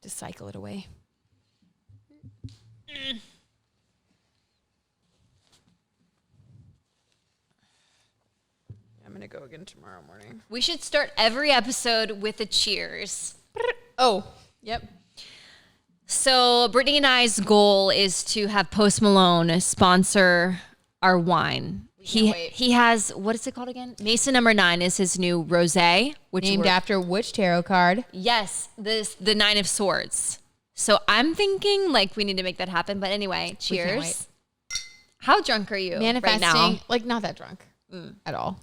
Just cycle it away. I'm going to go again tomorrow morning. We should start every episode with a cheers. Oh, yep. So Brittany and I's goal is to have Post Malone sponsor our wine. He has, what is it called again? Mason No. 9 is his new rosé. Named after which tarot card? Yes, the 9 of Swords. So I'm thinking like we need to make that happen. But anyway, cheers. How drunk are you Manifesting, right now? like not that drunk at all.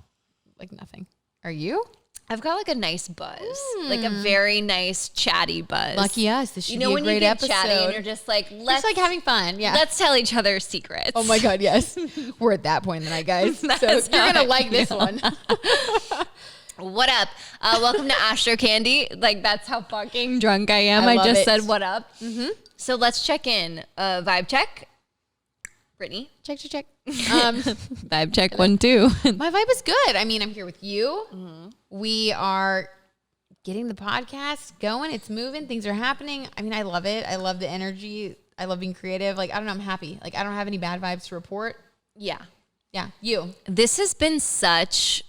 Like nothing. Are you? I've got like a nice buzz, like a very nice chatty buzz. Lucky us. This should be a when great you get episode. chatty and you're just like, Just like having fun. Yeah. Let's tell each other secrets. Oh my God, yes. We're at that point tonight, guys. So That's you're how going to I like this one. What up? Welcome to Astro Candy. Like that's how fucking drunk I am. I I love just it. said what up. Mm-hmm. So let's check in. Vibe check. Brittany. Check. Vibe check 1, 2. My vibe is good. I mean, I'm here with you. Mm-hmm. We are getting the podcast going. It's moving. Things are happening. I mean, I love it. I love the energy. I love being creative. Like, I don't know. I'm happy. Like, I don't have any bad vibes to report. Yeah. Yeah. You. This has been such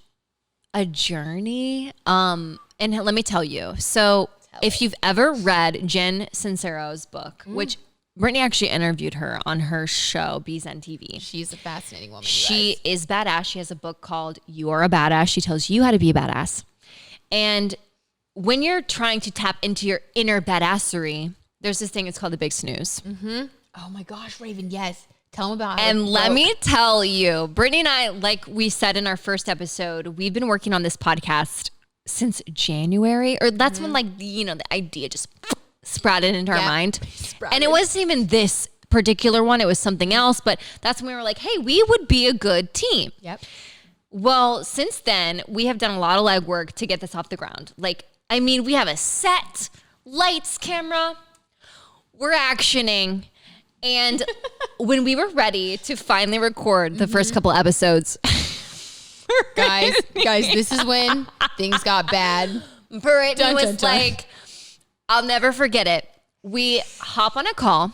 a journey. And let me tell you. So if you've ever read Jen Sincero's book, which Brittany actually interviewed her on her show, Bees on TV. She's a fascinating woman. She is badass. She has a book called You Are a Badass. She tells you how to be a badass. And when you're trying to tap into your inner badassery, there's this thing, it's called the Big Snooze. Mm-hmm. Oh my gosh, Raven, yes. Tell them about it. And let me tell you, Brittany and I, like we said in our first episode, we've been working on this podcast since January, or that's when like, the idea just sprouted into our mind. And it wasn't even this particular one. It was something else. But that's when we were like, hey, we would be a good team. Yep. Well, since then, we have done a lot of legwork to get this off the ground. Like, I mean, we have a set, lights, camera. We're actioning. And when we were ready to finally record the first couple episodes. guys, this is when things got bad. Brittany was like, I'll never forget it. We hop on a call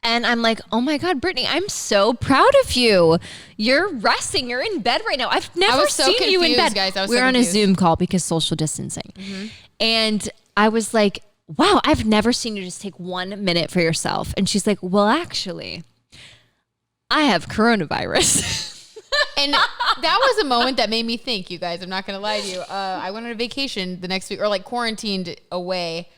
and I'm like, oh my God, Brittany, I'm so proud of you. You're resting. You're in bed right now. I've never seen you in bed. Guys. We're on a Zoom call because social distancing. Mm-hmm. And I was like, wow, I've never seen you just take 1 minute for yourself. And she's like, well, actually, I have coronavirus. And that was a moment that made me think, you guys, I'm not going to lie to you. I went on a vacation the next week, or like quarantined away,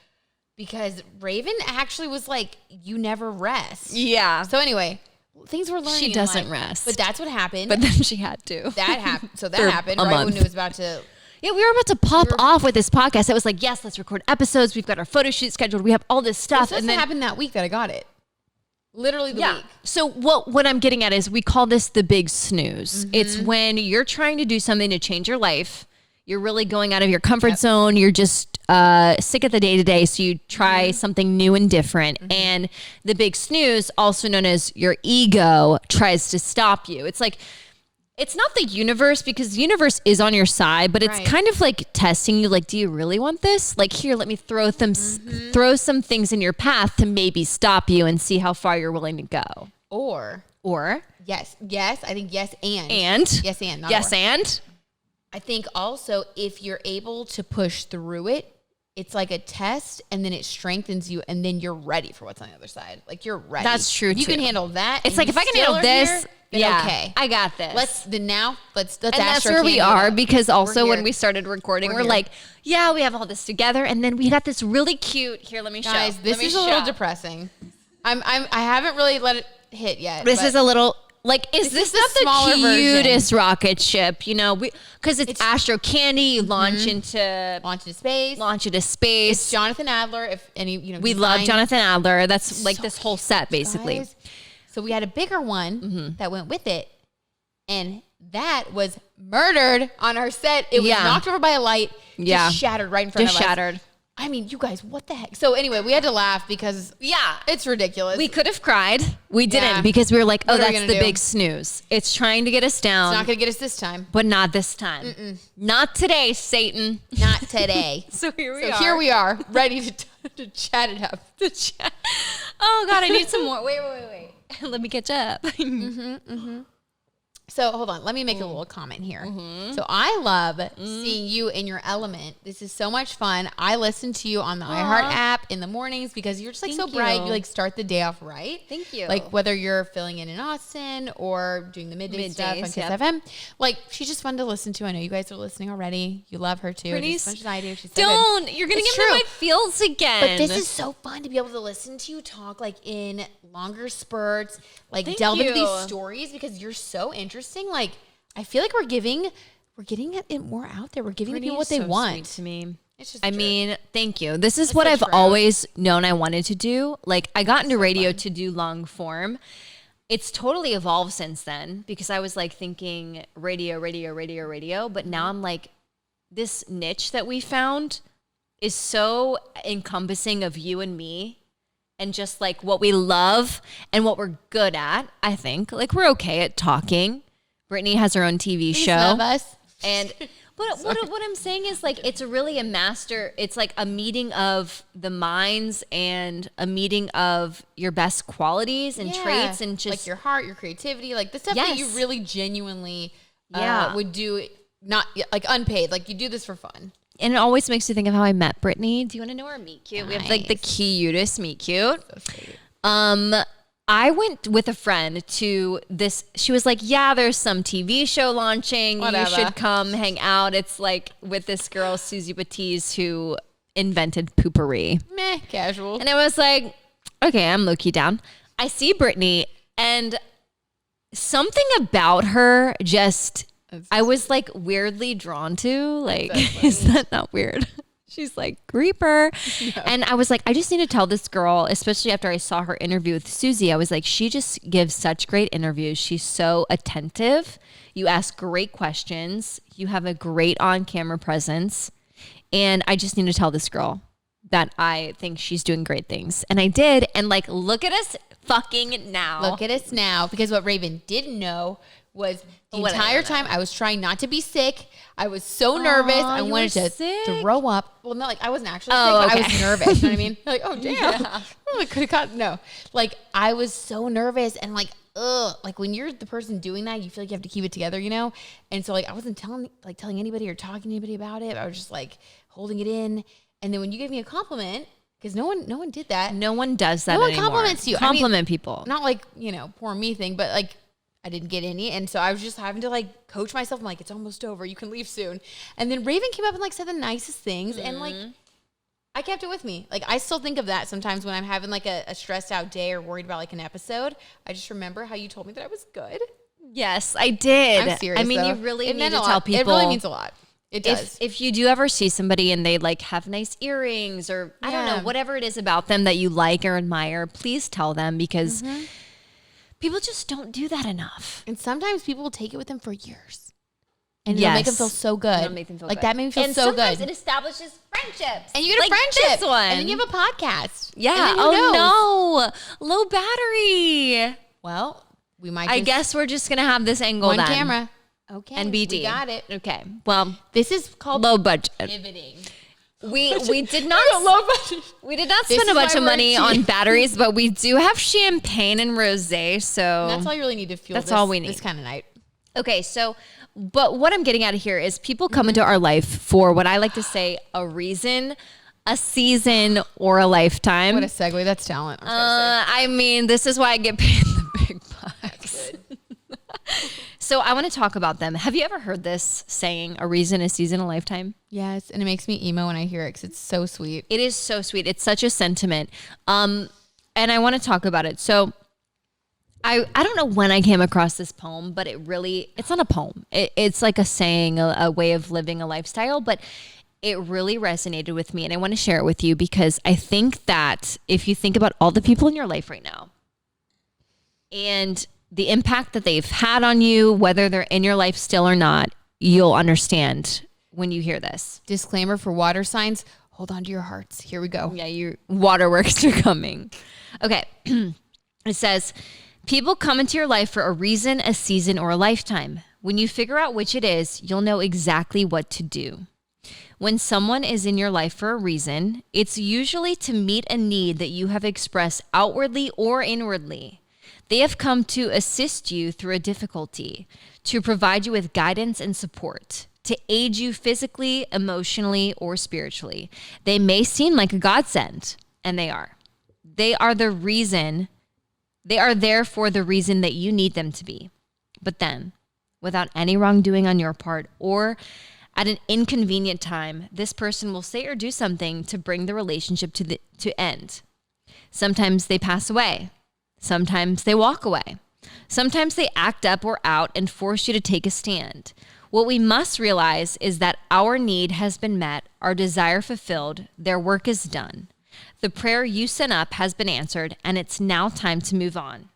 because Raven actually was like, you never rest. Yeah. So anyway, things were learning. She doesn't rest. But that's what happened. But then she had to. That happened. So that happened right month. when it was about to. Yeah, we were about to pop off with this podcast. It was like, yes, let's record episodes. We've got our photo shoot scheduled. We have all this stuff. And then happened that week that I got it. Literally the week. So what I'm getting at is we call this the Big Snooze. Mm-hmm. It's when you're trying to do something to change your life. You're really going out of your comfort zone. You're just sick of the day-to-day, so you try something new and different. Mm-hmm. And the Big Snooze, also known as your ego, tries to stop you. It's like, it's not the universe, because the universe is on your side, but it's kind of like testing you. Like, do you really want this? Like, here, let me throw some things in your path to maybe stop you and see how far you're willing to go. Or yes, I think yes and not or. And I think also if you're able to push through it, it's like a test, and then it strengthens you, and then you're ready for what's on the other side. Like, you're ready. That's true. If you can handle that. It's like, if I can handle this, okay, I got this. Let's and that's where we are, because also when we started recording, we're like, yeah, we have all this together, and then we got this really cute. Here, let me show. Guys, this is a little depressing. I haven't really let it hit yet. This is a little. Like, is this not the cutest rocket ship? You know, because it's Astro Candy. You launch into space. It's Jonathan Adler. If any, we love Jonathan Adler. That's like this whole set, basically. Guys. So we had a bigger one that went with it, and that was murdered on our set. It was knocked over by a light. Just shattered right in front of us. Shattered. I mean, you guys, what the heck? So anyway, we had to laugh because it's ridiculous. We could have cried. We didn't, because we were like, oh, that's the Big Snooze. It's trying to get us down. It's not going to get us this time. But not this time. Not today, Satan. Not today. So here we are, ready to to chat it up. Oh God, I need some more. Wait. Let me catch up. So hold on, let me make a little comment here. So I love seeing you in your element. This is so much fun. I listen to you on the iHeart app in the mornings because you're just like so bright. You like start the day off right. Thank you. Like whether you're filling in Austin or doing the midday stuff on Kiss FM. Like she's just fun to listen to. I know you guys are listening already. You love her too. Just as much as I do. She's so don't. Good. You're gonna It's give me true. my feels again. But this is so fun to be able to listen to you talk like in longer spurts, like Thank delve into you. these stories because you're so interesting. Like I feel like we're getting it more out there. We're giving people what they want. Sweet to me. It's just I the truth. mean, thank you. This is It's what the I've truth. always known I wanted to do. Like I got into radio to do long form. It's totally evolved since then because I was like thinking radio. But now I'm like, this niche that we found is so encompassing of you and me and just like what we love and what we're good at. I think like we're okay at talking. Brittany has her own TV show. Love us. And but what I'm saying is like it's really it's like a meeting of the minds and a meeting of your best qualities and traits and just like your heart, your creativity, like the stuff that you Yes. really genuinely Yeah. would do, not like unpaid. Like you do this for fun. and it always makes you think of how I met Brittany. Do you want to know our meet cute? We have like the cutest meet cute. So sweet. I went with a friend to this. She was like, yeah, there's some TV show launching. Whatever. You should come hang out. It's like with this girl, Susie Batiz, who invented poopery. Meh, casual. And I was like, okay, I'm low-key down. I see Brittany and something about her just, I was like weirdly drawn to. Like, is that not weird? She's like, creeper. Yeah. And I was like, I just need to tell this girl, especially after I saw her interview with Susie, I was like, she just gives such great interviews. She's so attentive. You ask great questions. You have a great on-camera presence. And I just need to tell this girl that I think she's doing great things. And I did. And like, look at us fucking now. Look at us now. Because what Raven didn't know was the What I entire don't know. time I was trying not to be sick. I was so nervous. I you wanted were to sick? throw up. Well, no, like I wasn't actually Oh, sick, but I okay. was nervous. You know what I mean? Like, oh, damn. Oh, I could have got, no. Like, I was so nervous and like, ugh. Like, when you're the person doing that, you feel like you have to keep it together, you know? And so, like, I wasn't telling anybody or talking to anybody about it. I was just, like, holding it in. And then when you gave me a compliment, because no one did that. No one does that No one anymore. compliments you. Compliment people. Not like, you know, poor me thing, but like I didn't get any. And so I was just having to like coach myself. I'm like, it's almost over. You can leave soon. And then Raven came up and like said the nicest things. And like, I kept it with me. Like, I still think of that sometimes when I'm having like a stressed out day or worried about like an episode. I just remember how you told me that I was good. Yes, I did. I'm serious. I mean, though. you really It need meant to a tell lot. people. It really means a lot. It does. If you do ever see somebody and they like have nice earrings or I don't know, Yeah. whatever it is about them that you like or admire, please tell them because people just don't do that enough. And sometimes people will take it with them for years. And it'll make them feel so good. It'll make them feel like good. that made me feel and so sometimes good. it establishes friendships. And you get a like friendship. This one. And then you have a podcast. Yeah. And then who knows? Oh no. Low battery. Well, we might I just guess we're just gonna have this angle one then. camera. Okay. NBD. We got it. Okay. Well, This is called low budget. pivoting. We did not Low budget. we did not This spend a is bunch why of we're money cheap. on batteries, but we do have champagne and rosé. So That's all you really need to fuel. That's this, all we need. This kind of night. okay. So, but what I'm getting at here is people come into our life for what I like to say a reason, a season, or a lifetime. What a segue. That's talent. I was gonna I mean, this is why I get paid the big bucks. So I want to talk about them. Have you ever heard this saying, a reason, a season, a lifetime? say. Yes, and it makes me emo when I hear it because it's so sweet. It is so sweet. It's such a sentiment. And I want to talk about it. So I don't know when I came across this poem, but it's not a poem. It's like a saying, a way of living a lifestyle, but it really resonated with me. And I want to share it with you because I think that if you think about all the people in your life right now and the impact that they've had on you, whether they're in your life still or not, you'll understand when you hear this. Disclaimer for water signs. Hold on to your hearts. Here we go. Yeah, your waterworks are coming. Okay. It says, people come into your life for a reason, a season, or a lifetime. When you figure out which it is, you'll know exactly what to do. When someone is in your life for a reason, it's usually to meet a need that you have expressed outwardly or inwardly. They have come to assist you through a difficulty, to provide you with guidance and support, to aid you physically, emotionally, or spiritually. They may seem like a godsend, and they are. They are there for the reason that you need them to be. But then, without any wrongdoing on your part or at an inconvenient time, this person will say or do something to bring the relationship to end. Sometimes they pass away. Sometimes they walk away. Sometimes they act up or out and force you to take a stand. What we must realize is that our need has been met, our desire fulfilled, their work is done. The prayer you sent up has been answered, and it's now time to move on.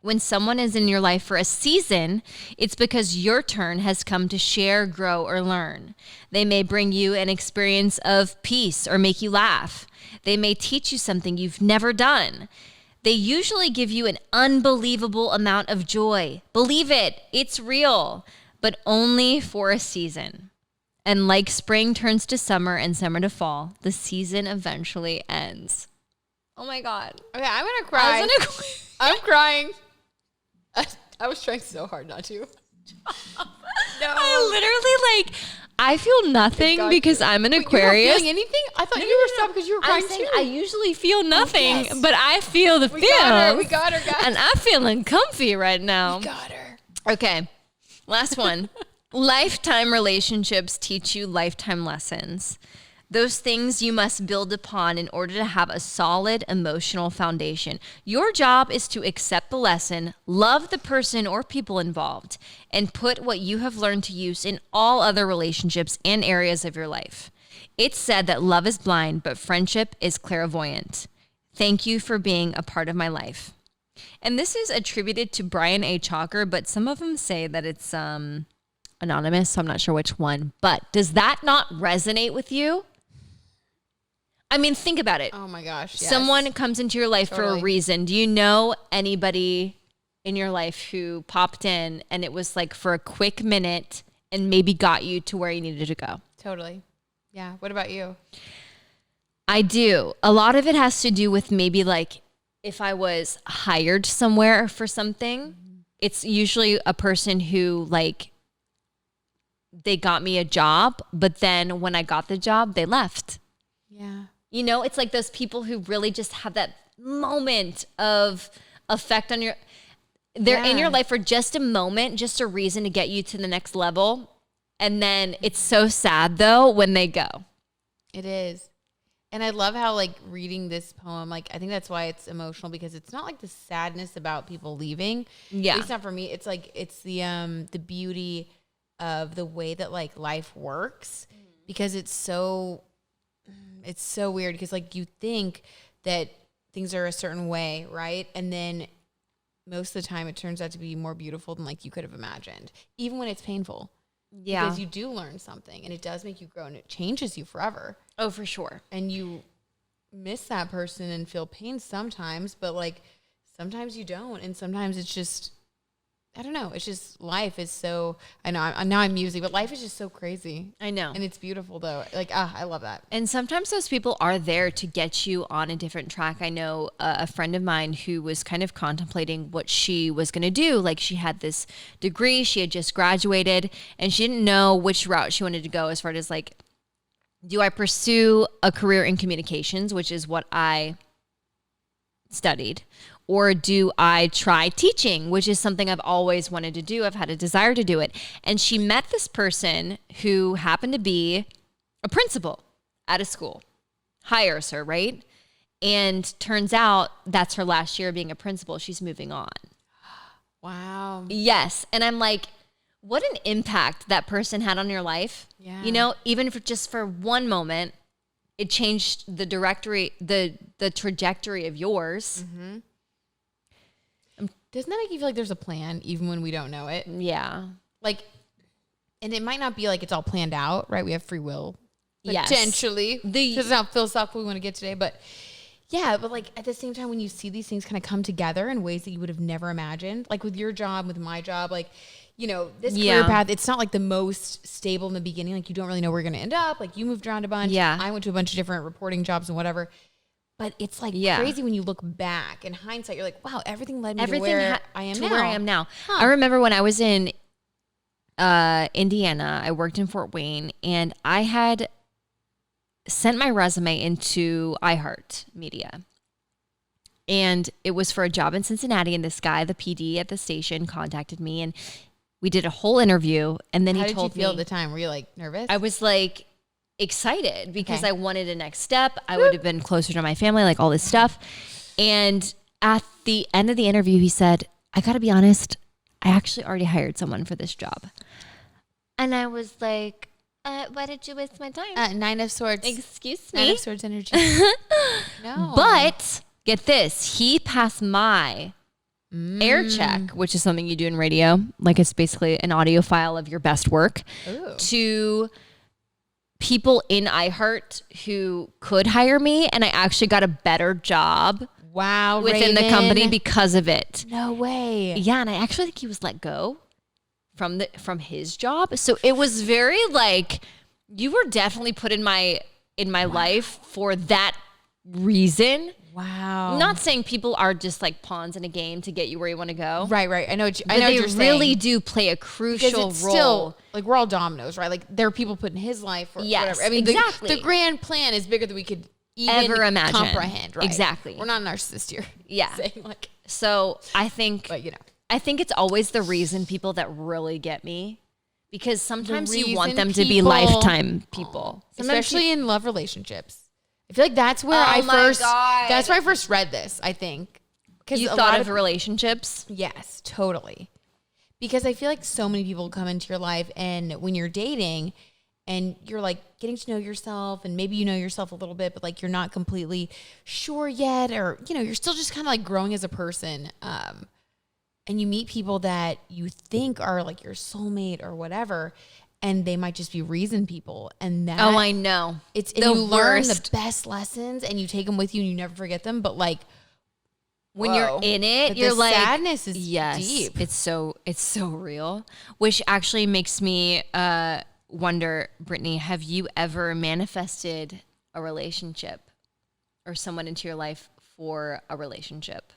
When someone is in your life for a season, it's because your turn has come to share, grow, or learn. They may bring you an experience of peace or make you laugh. They may teach you something you've never done. They usually give you an unbelievable amount of joy. Believe it, it's real, but only for a season. And like spring turns to summer and summer to fall, the season eventually ends. Oh my God. Okay, I'm going to cry. I'm crying. I was trying so hard not to. No. I feel nothing because I'm an Aquarius. You weren't feeling anything? I thought you were stopped because you were crying too. I usually feel nothing, but I feel the feels. We got her, guys. And I'm feeling comfy right now. We got her. Okay, last one. Lifetime relationships teach you lifetime lessons. Those things you must build upon in order to have a solid emotional foundation. Your job is to accept the lesson, love the person or people involved, and put what you have learned to use in all other relationships and areas of your life. It's said that love is blind, but friendship is clairvoyant. Thank you for being a part of my life. And this is attributed to Brian A. Chalker, but some of them say that it's anonymous, so I'm not sure which one. But does that not resonate with you? I mean, think about it. Oh my gosh. Yes. Someone comes into your life for a reason. Do you know anybody in your life who popped in and it was like for a quick minute and maybe got you to where you needed to go? Totally. Yeah. What about you? I do. A lot of it has to do with maybe like if I was hired somewhere for something, it's usually a person who like they got me a job, but then when I got the job, they left. Yeah. You know, it's like those people who really just have that moment of effect on they're in your life for just a moment, just a reason to get you to the next level. And then it's so sad though when they go. It is. And I love how like reading this poem, like I think that's why it's emotional because it's not like the sadness about people leaving. Yeah. At least not for me. It's like, it's the beauty of the way that like life works because it's so weird because like you think that things are a certain way, right? And then most of the time it turns out to be more beautiful than like you could have imagined, even when it's painful. Yeah. Because you do learn something and it does make you grow and it changes you forever. Oh, for sure. And you miss that person and feel pain sometimes, but like sometimes you don't. And sometimes it's just, I don't know. It's just life is so, I know now I'm musing, but life is just so crazy. I know. And it's beautiful though. Like, I love that. And sometimes those people are there to get you on a different track. I know a friend of mine who was kind of contemplating what she was going to do. Like she had this degree, she had just graduated and she didn't know which route she wanted to go as far as like, do I pursue a career in communications, which is what I studied, or do I try teaching, which is something I've always wanted to do. I've had a desire to do it. And she met this person who happened to be a principal at a school, hires her, right? And turns out that's her last year being a principal. She's moving on. Wow. Yes. And I'm like, what an impact that person had on your life. Yeah. You know, even if just for one moment, it changed the trajectory of yours. Mm-hmm. Doesn't that make you feel like there's a plan even when we don't know it? Yeah. Like, and it might not be like it's all planned out, right? We have free will. Yes. Potentially. This is how philosophical we want to get today. But yeah, but like at the same time, when you see these things kind of come together in ways that you would have never imagined, like with your job, with my job, like, this career path, it's not like the most stable in the beginning. Like you don't really know where you're going to end up. Like you moved around a bunch. Yeah. I went to a bunch of different reporting jobs and whatever. But it's like crazy when you look back in hindsight. You're like, wow, everything led me to where I am now. Huh. I remember when I was in Indiana, I worked in Fort Wayne, and I had sent my resume into iHeart Media. And it was for a job in Cincinnati, and this guy, the PD at the station, contacted me, and we did a whole interview. And then he told me. How did you feel at the time? Were you like nervous? I was like excited because I wanted a next step. I would have been closer to my family, like all this stuff. And at the end of the interview, he said, I got to be honest, I actually already hired someone for this job. And I was like, why did you waste my time? 9 of Swords. Excuse me? 9 of Swords energy. No. But get this, he passed my air check, which is something you do in radio. Like it's basically an audio file of your best work to people in iHeart who could hire me. And I actually got a better job within the company because of it. No way. Yeah. And I actually think he was let go from his job. So it was very like, you were definitely put in my life for that reason. Wow. I'm not saying people are just like pawns in a game to get you where you want to go. Right. I know what you're saying. They really do play a crucial role. Still, like we're all dominoes, right? Like there are people put in his life or whatever. I mean, exactly. The grand plan is bigger than we could even ever imagine. Comprehend, right? Exactly. We're not a narcissist here. Yeah. So I think, I think it's always the reason people that really get me, because sometimes you want them to be lifetime people, especially in love relationships. I feel like that's where that's where I first read this, I think. Because you thought of relationships? Yes, totally. Because I feel like so many people come into your life, and when you're dating and you're like getting to know yourself, and maybe you know yourself a little bit, but like you're not completely sure yet, or you're still just kind of like growing as a person. And you meet people that you think are like your soulmate or whatever, and they might just be reason people. And that I know. And you learn the best lessons, and you take them with you, and you never forget them. But like when you're in it, you're like, sadness is deep. It's so real. Which actually makes me wonder, Brittany, have you ever manifested a relationship or someone into your life for a relationship?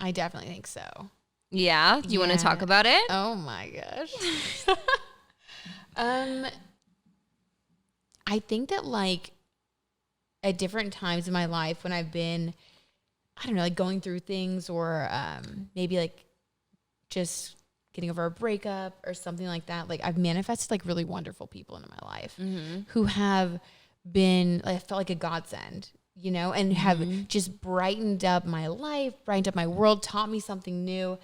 I definitely think so. Yeah? Do you want to talk about it? Oh my gosh. I think that like at different times in my life when I've been, I don't know, like going through things, or maybe like just getting over a breakup or something like that, like I've manifested like really wonderful people into my life who have been, I felt like a godsend, and have just brightened up my life, brightened up my world, taught me something new.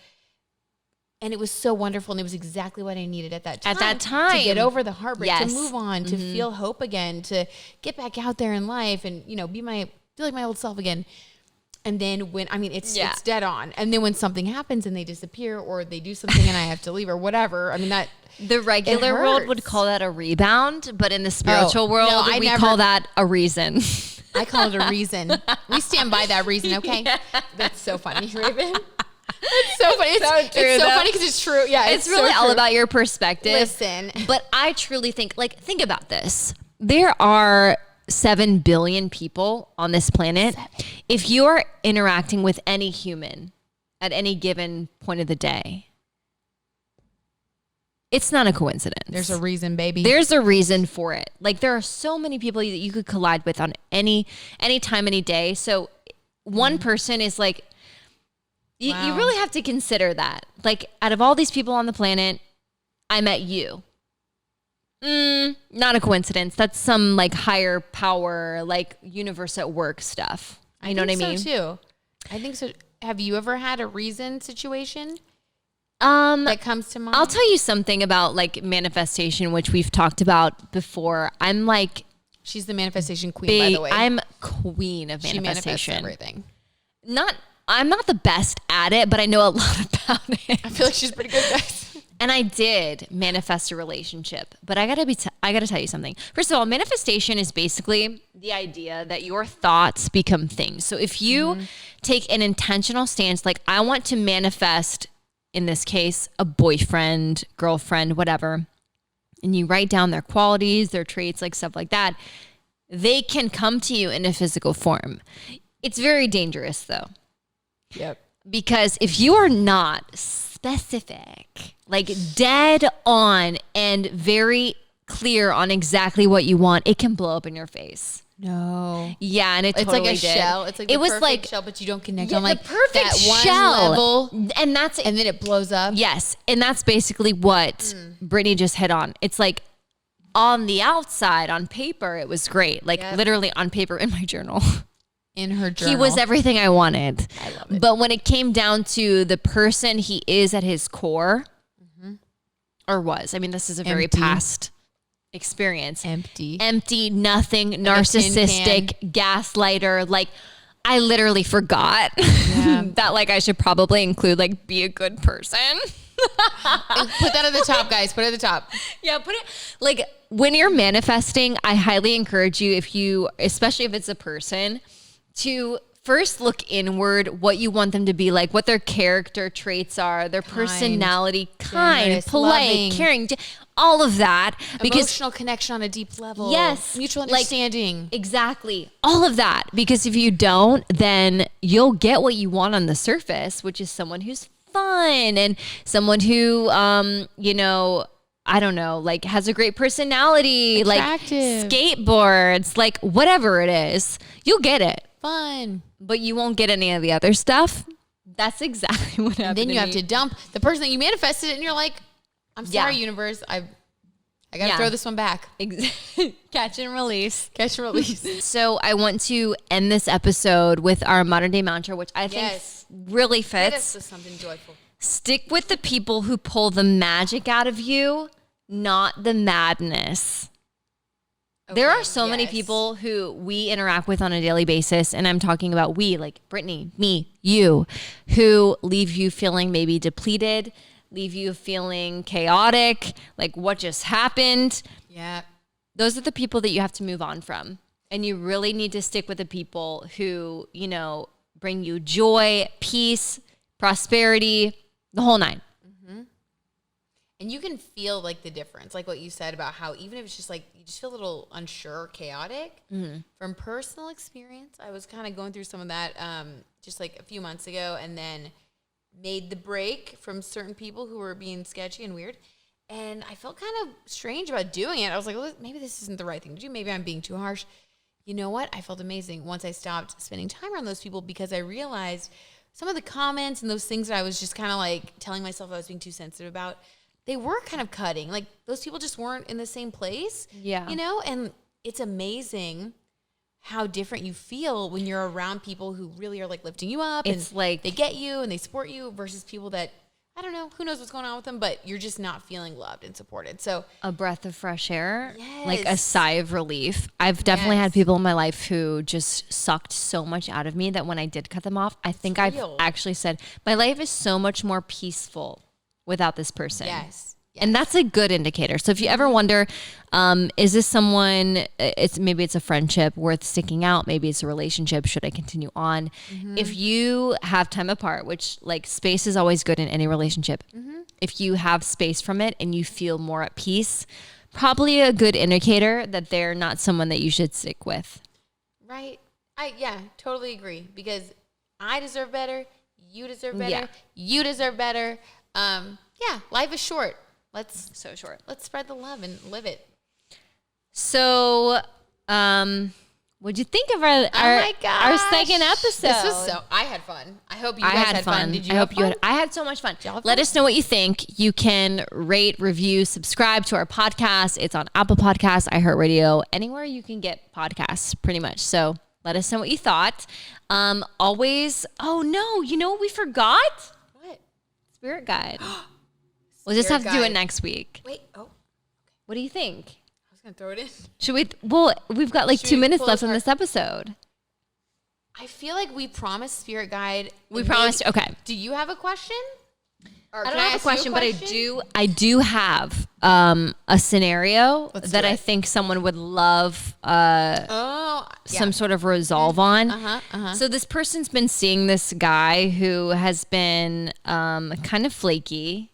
And it was so wonderful, and it was exactly what I needed at that time. To get over the heartbreak, to move on, to feel hope again, to get back out there in life, and be like my old self again. And then it's dead on. And then when something happens and they disappear, or they do something and I have to leave or whatever, that the regular world would call that a rebound, but in the spiritual world, we call that a reason. I call it a reason. We stand by that reason, okay? Yeah. That's so funny, Raven. It's so funny. It's so funny because it's true. Yeah, it's really all about your perspective. Listen. But I truly think about this. There are 7 billion people on this planet. If you're interacting with any human at any given point of the day, it's not a coincidence. There's a reason, baby. There's a reason for it. Like there are so many people that you could collide with on any time, any day. So one person is like, you really have to consider that. Like out of all these people on the planet, I met you. Not a coincidence. That's some like higher power, like universe at work stuff. You know what I mean? So too. I think so. Have you ever had a reason situation that comes to mind? I'll tell you something about like manifestation, which we've talked about before. I'm like, she's the manifestation queen, by the way. I'm queen of manifestation. She manifests everything. I'm not the best at it, but I know a lot about it. I feel like she's pretty good, guys. And I did manifest a relationship, but I gotta tell you something. First of all, manifestation is basically the idea that your thoughts become things. So if you take an intentional stance, like I want to manifest in this case, a boyfriend, girlfriend, whatever, and you write down their qualities, their traits, like stuff like that, they can come to you in a physical form. It's very dangerous though. Yep. Because if you are not specific, like dead on and very clear on exactly what you want, it can blow up in your face. No. Yeah, and it's like a did. Shell. It's like the was perfect like shell, but you don't connect yeah, on like the perfect that one shell. level, and then it blows up. Yes, and that's basically what Brittany just hit on. It's like on the outside, on paper, it was great. Like literally on paper in my journal. In her journal. He was everything I wanted. I love it. But when it came down to the person he is at his core, or was, I mean, this is a very past experience. Empty, nothing, like narcissistic, gaslighter. Like, I literally forgot that, like, I should probably include, like, be a good person. Put that at the top, guys. Put it at the top. Yeah, put it, like, when you're manifesting, I highly encourage you, if you, especially if it's a person, to first look inward, what you want them to be like, what their character traits are, their personality, generous, polite, loving, caring, all of that. Because emotional connection on a deep level. Yes. Mutual understanding. Like, exactly. All of that. Because if you don't, then you'll get what you want on the surface, which is someone who's fun and someone who, you know, I don't know, like has a great personality, attractive, like skateboards, like whatever it is, you'll get it. Fun. But you won't get any of the other stuff. That's exactly what happened. And then you have to dump the person that you manifested, and you're like, "I'm sorry, universe. I gotta throw this one back." Catch and release. Catch and release. So I want to end this episode with our modern day mantra, which I think really fits. Get us to something joyful. Stick with the people who pull the magic out of you, not the madness. Okay, there are so many people who we interact with on a daily basis, and I'm talking about we, like Brittany, me, you, who leave you feeling maybe depleted, leave you feeling chaotic, like what just happened. Yeah. Those are the people that you have to move on from. And you really need to stick with the people who, you know, bring you joy, peace, prosperity, the whole nine. And you can feel like the difference, like what you said about how even if it's just like you just feel a little unsure, chaotic. From personal experience, I was kind of going through some of that just like a few months ago, and then made the break from certain people who were being sketchy and weird. And I felt kind of strange about doing it. I was like, well, maybe this isn't the right thing to do. Maybe I'm being too harsh. You know what? I felt amazing once I stopped spending time around those people, because I realized some of the comments and those things that I was just kind of like telling myself I was being too sensitive about, they were kind of cutting. Like those people just weren't in the same place. Yeah. You know, and it's amazing how different you feel when you're around people who really are like lifting you up. It's and like they get you and they support you versus people that, I don't know, who knows what's going on with them, but you're just not feeling loved and supported. So a breath of fresh air, yes, like a sigh of relief. I've definitely had people in my life who just sucked so much out of me that when I did cut them off, I think I've actually said, my life is so much more peaceful without this person. Yes. And that's a good indicator. So if you ever wonder, is this someone, maybe it's a friendship worth sticking out, maybe it's a relationship, should I continue on? If you have time apart, which like space is always good in any relationship. If you have space from it and you feel more at peace, probably a good indicator that they're not someone that you should stick with. Right. I totally agree, because I deserve better. You deserve better. You deserve better. Life is short. Let's spread the love and live it. So, what'd you think of our second episode? This was I had fun. I hope you guys had fun. Did you have fun? I had so much fun. Let us know what you think. You can rate, review, subscribe to our podcast. It's on Apple Podcasts, iHeartRadio, anywhere you can get podcasts, pretty much. So let us know what you thought. Always, oh no, you know what we forgot? What? Spirit guide. We'll just have to do it next week. Wait, what do you think? I was going to throw it in. Should we? Well, we've got like 2 minutes left in this episode. I feel like we promised spirit guide. We promised. Okay. Do you have a question? Or I can don't have a ask you question, but I do have a scenario that I think someone would love some sort of resolve on. So this person's been seeing this guy who has been kind of flaky.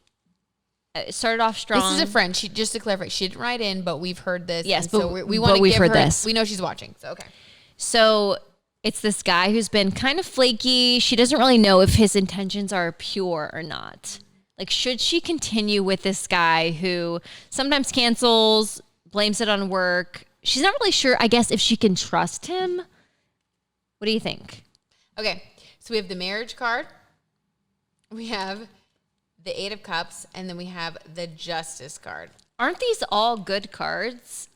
It started off strong. This is a friend. She, just to clarify, she didn't write in, but we've heard this. Yes, so we want to give her this. We know she's watching, so okay. So it's this guy who's been kind of flaky. She doesn't really know if his intentions are pure or not. Like, should she continue with this guy who sometimes cancels, blames it on work? She's not really sure, I guess, if she can trust him. What do you think? Okay, so we have the marriage card. We have the 8 of Cups, and then we have the Justice card. Aren't these all good cards?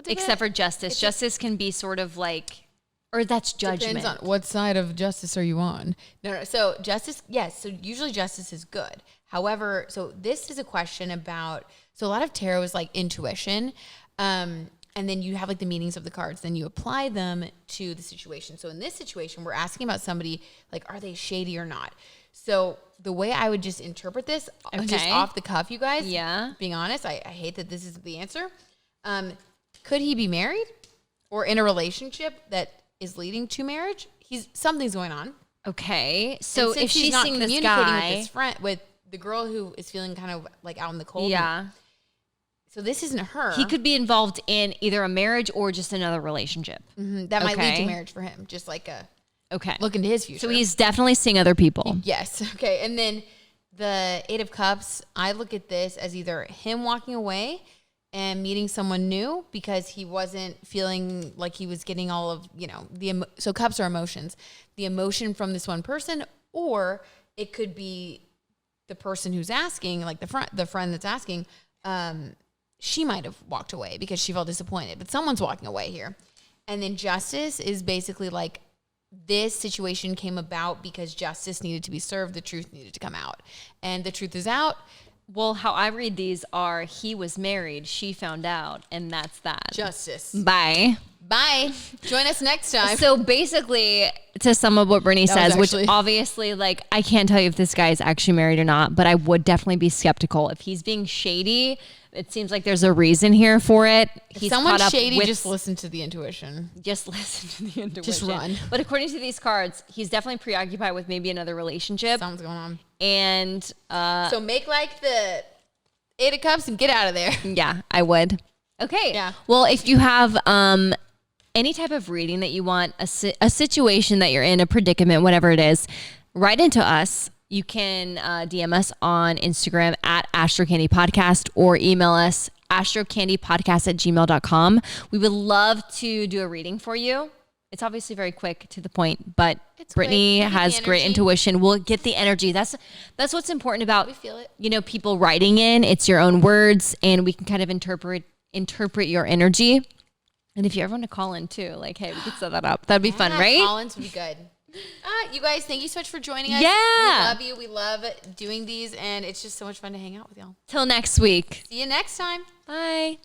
Except for Justice. Justice can be sort of like, or that's Judgment. Depends on what side of Justice are you on. No. So Justice, yes. So usually Justice is good. However, so this is a question about, so a lot of tarot is like intuition. And then you have like the meanings of the cards. Then you apply them to the situation. So in this situation, we're asking about somebody, like, are they shady or not? So the way I would just interpret this, just off the cuff, you guys, being honest, I hate that this is the answer. Could he be married or in a relationship that is leading to marriage? Something's going on. Okay. So if she's not seeing this communicating guy with his friend, with the girl who is feeling kind of like out in the cold. Yeah. So this isn't her. He could be involved in either a marriage or just another relationship. That might lead to marriage for him. Just like look into his future. So he's definitely seeing other people. Yes. Okay. And then the 8 of Cups, I look at this as either him walking away and meeting someone new because he wasn't feeling like he was getting all of, so cups are emotions, the emotion from this one person, or it could be the person who's asking, like the friend that's asking, she might have walked away because she felt disappointed, but someone's walking away here. And then Justice is basically like, this situation came about because justice needed to be served. The truth needed to come out, and the truth is out. Well, how I read these are, he was married, she found out, and that's that. Justice. Bye. Join us next time. So basically, to sum up what Brittany says, which obviously, like, I can't tell you if this guy is actually married or not, but I would definitely be skeptical. If he's being shady, it seems like there's a reason here for it. If someone's shady, just listen to the intuition. Just listen to the intuition. Just run. But according to these cards, he's definitely preoccupied with maybe another relationship. Something's going on. And so make like the 8 of Cups and get out of there. Yeah, I would. Okay. Yeah. Well, if you have any type of reading that you want, a situation that you're in, a predicament, whatever it is, write into us. You can DM us on Instagram at Astro Candy Podcast or email us astrocandypodcast@gmail.com. We would love to do a reading for you. It's obviously very quick to the point, but Brittany has great intuition. We'll get the energy. That's what's important about, we feel it. People writing in. It's your own words, and we can kind of interpret your energy. And if you ever want to call in too, like, hey, we could set that up. That'd be fun, right? Call-ins would be good. You guys, thank you so much for joining us. Yeah. We love you. We love doing these, and it's just so much fun to hang out with y'all. Till next week. See you next time. Bye.